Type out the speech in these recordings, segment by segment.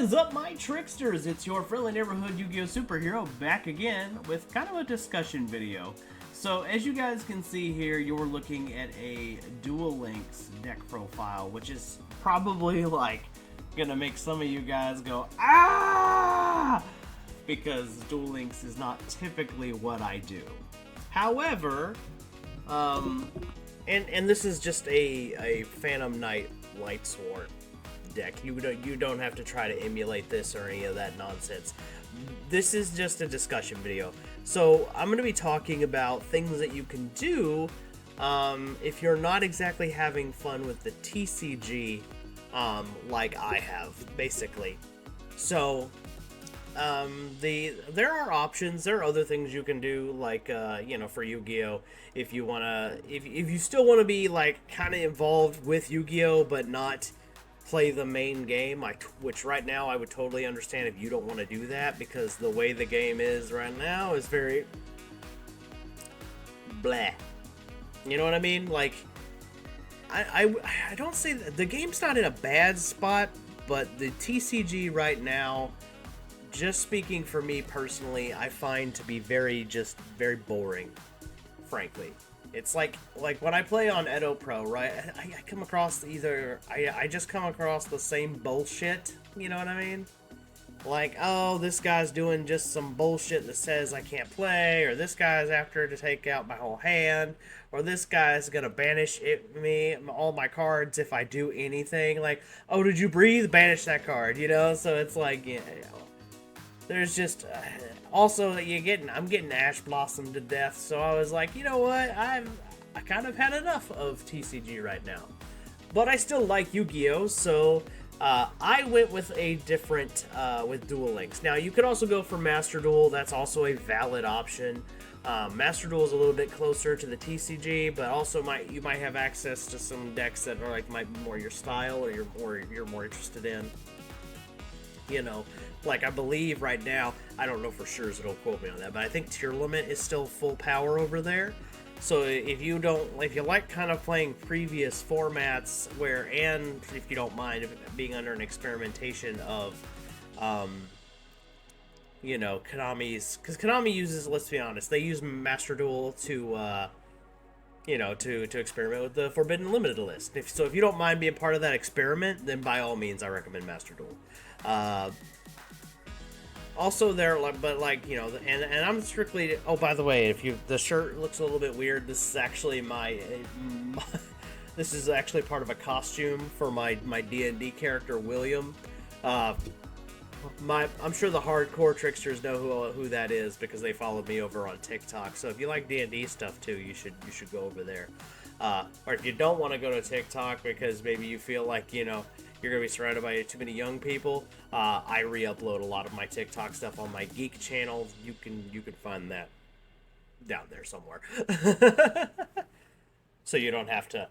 is up, my tricksters? It's your friendly neighborhood Yu-Gi-Oh! Superhero back again with kind of a discussion video. So as you guys can see here, you're looking at a Duel Links deck profile, which is probably like gonna make some of you guys go, ah! Because Duel Links is not typically what I do. However, and this is just a Phantom Knight Lightsworn deck. You don't have to try to emulate this or any of that nonsense. This is just a discussion video. So I'm going to be talking about things that you can do if you're not exactly having fun with the TCG like I have, basically. So there are options. There are other things you can do, like you know, for Yu-Gi-Oh, if you wanna, if you still want to be like kind of involved with Yu-Gi-Oh but not play the main game, which right now I would totally understand if you don't want to do that, because the way the game is right now is very blah. You know what I mean? Like, I don't say that the game's not in a bad spot, but the TCG right now, just speaking for me personally, I find to be very boring, frankly. It's like when I play on Edo Pro, right? I come across I just come across the same bullshit. You know what I mean? Like, oh, this guy's doing just some bullshit that says I can't play, or this guy's after to take out my whole hand, or this guy's gonna banish all my cards if I do anything. Like, oh, did you breathe? Banish that card. You know? So it's like, you know, there's just also I'm getting Ash Blossom to death, so I was like, you know what, I kind of had enough of TCG right now, but I still like Yu-Gi-Oh, so I went with a different with Duel Links. Now you could also go for Master Duel. That's also a valid option. Master Duel is a little bit closer to the TCG, but also you might have access to some decks that are like might be more your style, or you're more interested in. You know, like I believe right now, I don't know for sure, so don't quote me on that, but I think Tier Limit is still full power over there. So if you like kind of playing previous formats and if you don't mind being under an experimentation of, you know, Konami's, because Konami uses, let's be honest, they use Master Duel to, you know, to experiment with the Forbidden Limited list. If you don't mind being part of that experiment, then by all means, I recommend Master Duel. Also there, but like, you know, and I'm strictly, oh, by the way, the shirt looks a little bit weird, this is actually this is actually part of a costume for my D&D character, William. I'm sure the hardcore tricksters know who that is, because they followed me over on TikTok. So if you like D&D stuff too, you should go over there. Or if you don't want to go to TikTok because maybe you feel like, you know, you're going to be surrounded by too many young people, I re-upload a lot of my TikTok stuff on my geek channel. You can find that down there somewhere. So you don't have to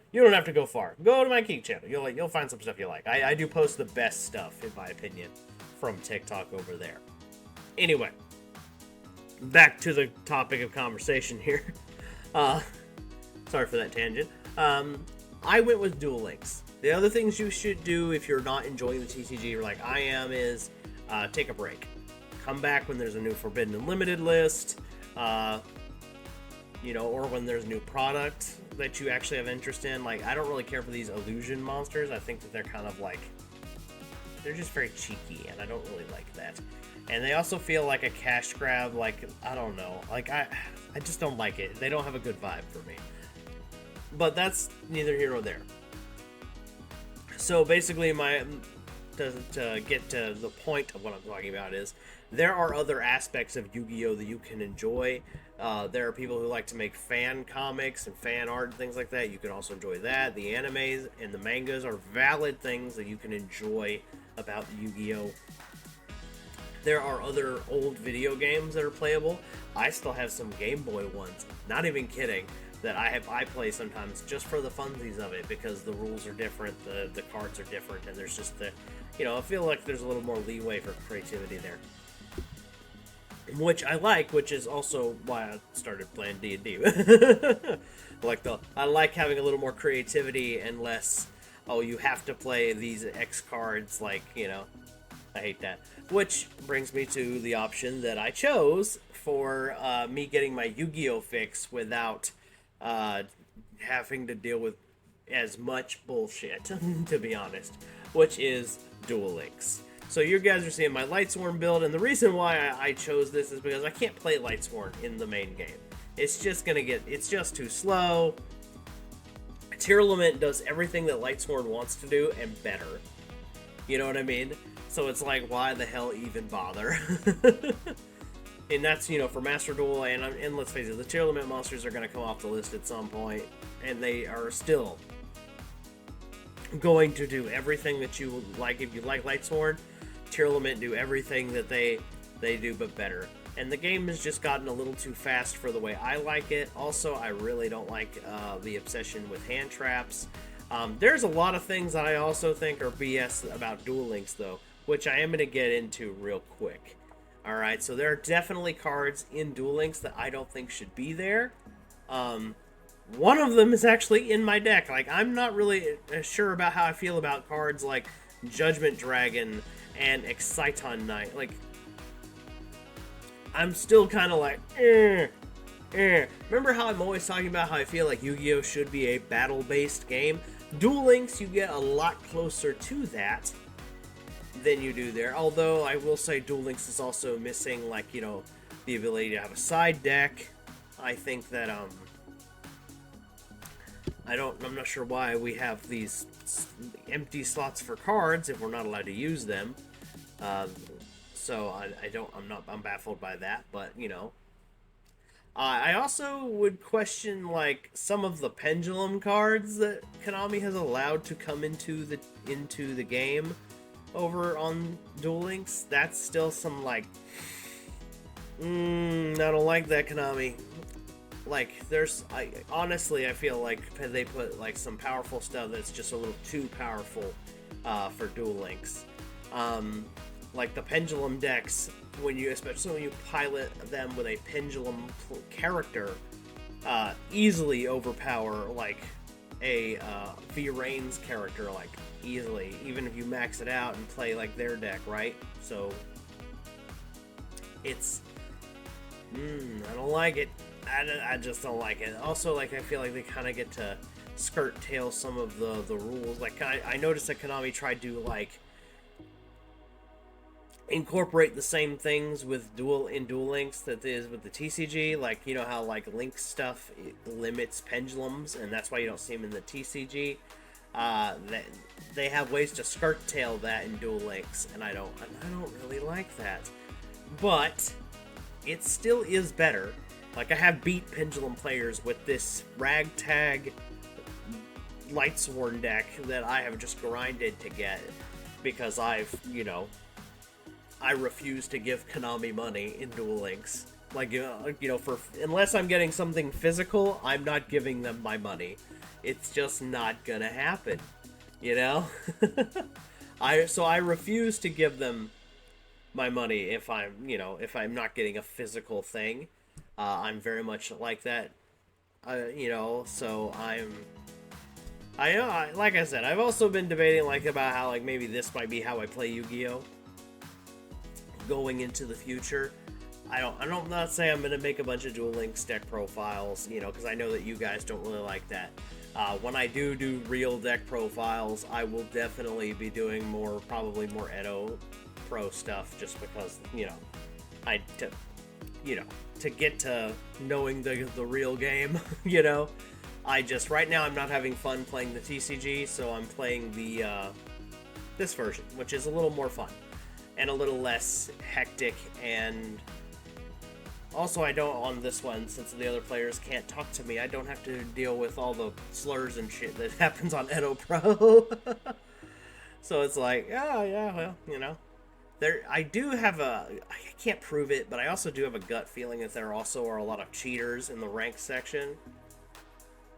go far. Go to my geek channel. You'll find some stuff you like. I do post the best stuff, in my opinion, from TikTok over there. Anyway, back to the topic of conversation here. Sorry for that tangent. I went with Duel Links. The other things you should do if you're not enjoying the TCG like I am is take a break. Come back when there's a new Forbidden Unlimited list, you know, or when there's a new product that you actually have interest in. Like, I don't really care for these illusion monsters. I think that they're kind of like, they're just very cheeky, and I don't really like that. And they also feel like a cash grab. Like, I don't know. Like, I just don't like it. They don't have a good vibe for me. But that's neither here nor there. So basically, to get to the point of what I'm talking about is, there are other aspects of Yu-Gi-Oh! That you can enjoy. There are people who like to make fan comics and fan art and things like that. You can also enjoy that. The animes and the mangas are valid things that you can enjoy about Yu-Gi-Oh! There are other old video games that are playable. I still have some Game Boy ones, not even kidding, that I play sometimes just for the funsies of it, because the rules are different, the cards are different, and there's just you know, I feel like there's a little more leeway for creativity there. Which I like, which is also why I started playing D&D. I like having a little more creativity and less, oh, you have to play these X cards, like, you know, I hate that. Which brings me to the option that I chose for me getting my Yu-Gi-Oh fix without uh, having to deal with as much bullshit, to be honest, which is Duel Links. So you guys are seeing my Lightsworn build, and the reason why I chose this is because I can't play Lightsworn in the main game. It's just too slow. Tearlament does everything that Lightsworn wants to do and better. You know what I mean? So it's like, why the hell even bother? And that's, for Master Duel, and let's face it, the Tearlament monsters are going to come off the list at some point, and they are still going to do everything that you would like. If you like Lightsworn, Tearlament do everything that they do, but better. And the game has just gotten a little too fast for the way I like it. Also, I really don't like the obsession with hand traps. There's a lot of things that I also think are BS about Duel Links, though, which I am going to get into real quick. Alright, so there are definitely cards in Duel Links that I don't think should be there. One of them is actually in my deck. Like, I'm not really sure about how I feel about cards like Judgment Dragon and Exciton Knight. Like, I'm still kind of like, Remember how I'm always talking about how I feel like Yu-Gi-Oh should be a battle-based game? Duel Links, you get a lot closer to that than you do there. Although, I will say Duel Links is also missing, like, the ability to have a side deck. I think that, I'm not sure why we have these empty slots for cards if we're not allowed to use them. So I'm baffled by that, but, I also would question, like, some of the pendulum cards that Konami has allowed to come into the game over on Duel Links. That's still some, like, I don't like that, Konami. Like, honestly, I feel like they put, like, some powerful stuff that's just a little too powerful for Duel Links. Like the pendulum decks, especially when you pilot them with a pendulum character, easily overpower like a V-Rain's character, like easily, even if you max it out and play like their deck, right? So it's, I don't like it. I just don't like it. Also, like, I feel like they kind of get to skirt tail some of the rules. Like, I noticed that Konami tried to, like, incorporate the same things with Duel Links that is with the TCG. Like, you know how, like, Link stuff limits pendulums, and that's why you don't see them in the TCG. They have ways to skirt tail that in Duel Links, and I don't really like that. But it still is better. Like, I have beat pendulum players with this ragtag Lightsworn deck that I have just grinded to get because I refuse to give Konami money in Duel Links. Like, unless I'm getting something physical, I'm not giving them my money. It's just not gonna happen, I refuse to give them my money if I'm not getting a physical thing. I'm very much like that, so like I said, I've also been debating, like, about how, like, maybe this might be how I play Yu-Gi-Oh! Going into the future. I'm not saying I'm going to make a bunch of Duel Links deck profiles, because I know that you guys don't really like that. When I do real deck profiles, I will definitely be doing probably more Edo Pro stuff, just because, to get to knowing the real game, right now I'm not having fun playing the TCG, so I'm playing this version, which is a little more fun and a little less hectic. And also, I don't, on this one, since the other players can't talk to me, I don't have to deal with all the slurs and shit that happens on Edo Pro. So it's like, well, I do have I can't prove it, but I also do have a gut feeling that there also are a lot of cheaters in the ranked section.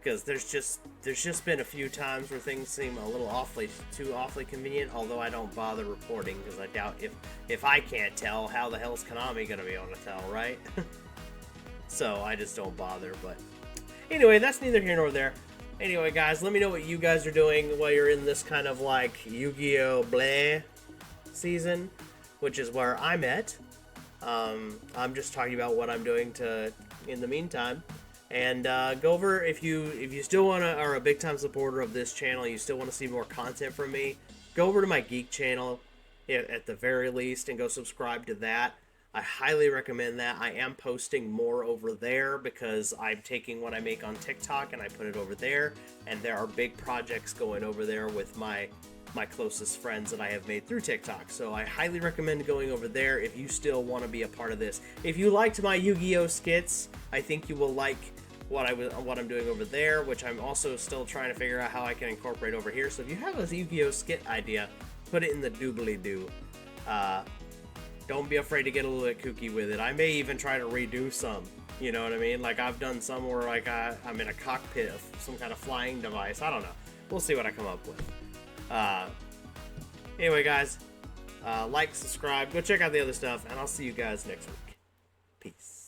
Because there's just been a few times where things seem a little too awfully convenient, although I don't bother reporting, because I doubt if I can't tell, how the hell is Konami going to be able to tell, right? So I just don't bother, but anyway, that's neither here nor there. Anyway, guys, let me know what you guys are doing while you're in this kind of, like, Yu-Gi-Oh! Bleh season. which is where I'm at. I'm just talking about what I'm doing in the meantime. And go over if you still are a big time supporter of this channel, you still want to see more content from me. Go over to my Geek channel at the very least and go subscribe to that. I highly recommend that. I am posting more over there because I'm taking what I make on TikTok and I put it over there. And there are big projects going over there with my closest friends that I have made through TikTok. So I highly recommend going over there if you still want to be a part of this. If you liked my Yu-Gi-Oh skits, I think you will like what I'm doing over there, which I'm also still trying to figure out how I can incorporate over here. So if you have a Yu-Gi-Oh skit idea, put it in the doobly-doo. Don't be afraid to get a little bit kooky with it. I may even try to redo some. You know what I mean? Like I've done some where like I'm in a cockpit of some kind of flying device. I don't know. We'll see what I come up with. Anyway, guys, like, subscribe, go check out the other stuff, and I'll see you guys next week. Peace.